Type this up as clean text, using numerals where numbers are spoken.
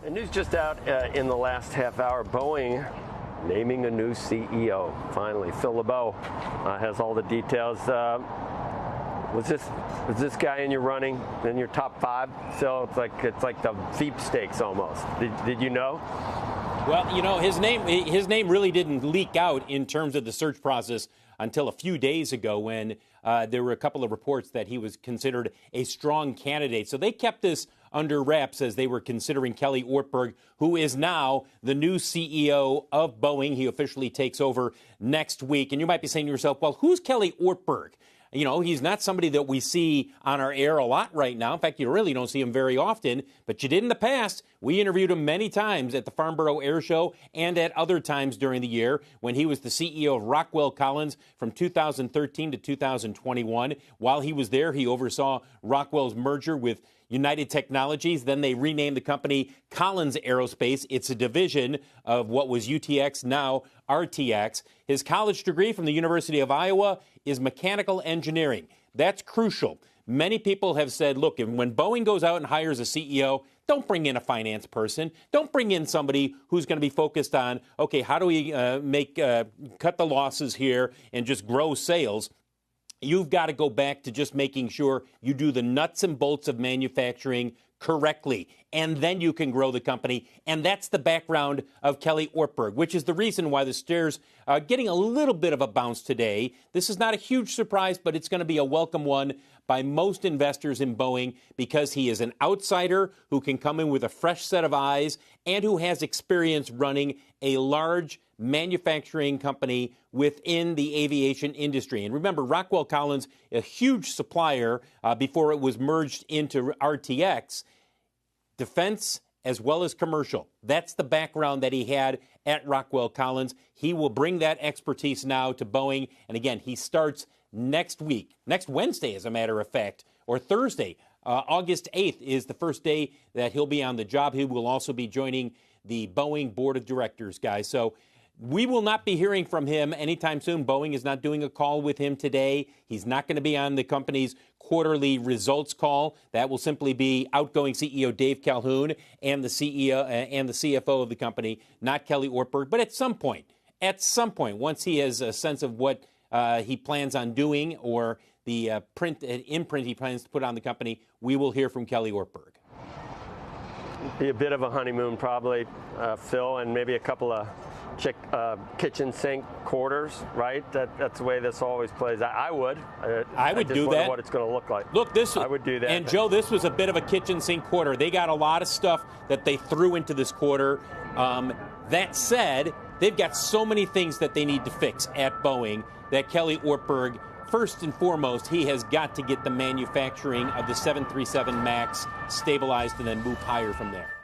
And news just out in the last half hour. Boeing naming a new CEO. Finally, Phil LeBeau has all the details. Was this guy in your running, in your top five? So it's like the Veep stakes almost. Did you know? Well, you know, his name really didn't leak out in terms of the search process until a few days ago when there were a couple of reports that he was considered a strong candidate. So they kept this under wraps as they were considering Kelly Ortberg, who is now the new CEO of Boeing. He officially takes over next week. And you might be saying to yourself, well, who's Kelly Ortberg? You know, he's not somebody that we see on our air a lot right now. In fact, you really don't see him very often, but you did in the past. We interviewed him many times at the Farnborough Air Show and at other times during the year when he was the CEO of Rockwell Collins from 2013 to 2021. While he was there, he oversaw Rockwell's merger with United Technologies. Then they renamed the company Collins Aerospace. It's a division of what was UTX, now RTX. His college degree from the University of Iowa is mechanical engineering. That's crucial. Many people have said, look, when Boeing goes out and hires a CEO, don't bring in a finance person. Don't bring in somebody who's going to be focused on, okay, how do we cut the losses here and just grow sales? You've got to go back to just making sure you do the nuts and bolts of manufacturing correctly, and then you can grow the company. And that's the background of Kelly Ortberg, which is the reason why the shares are getting a little bit of a bounce today. This is not a huge surprise, but it's going to be a welcome one by most investors in Boeing because he is an outsider who can come in with a fresh set of eyes and who has experience running a large manufacturing company within the aviation industry. And remember, Rockwell Collins, a huge supplier before it was merged into RTX, defense as well as commercial. That's the background that he had at Rockwell Collins. He will bring that expertise now to Boeing. And again, he starts next week, next Wednesday, as a matter of fact, or Thursday. August 8th is the first day that he'll be on the job. He will also be joining the Boeing board of directors, guys. So we will not be hearing from him anytime soon. Boeing is not doing a call with him today. He's not going to be on the company's quarterly results call. That will simply be outgoing CEO Dave Calhoun and the CEO and the CFO of the company, not Kelly Ortberg. But at some point, once he has a sense of what he plans on doing or the imprint he plans to put on the company, we will hear from Kelly Ortberg. Be a bit of a honeymoon probably, Phil, and maybe a couple of kitchen sink quarters, right? That's the way this always plays. I would do that. What it's going to look like. Look, I would do that. And Joe, this was a bit of a kitchen sink quarter. They got a lot of stuff that they threw into this quarter. That said, they've got so many things that they need to fix at Boeing that Kelly Ortberg, first and foremost, he has got to get the manufacturing of the 737 MAX stabilized and then move higher from there.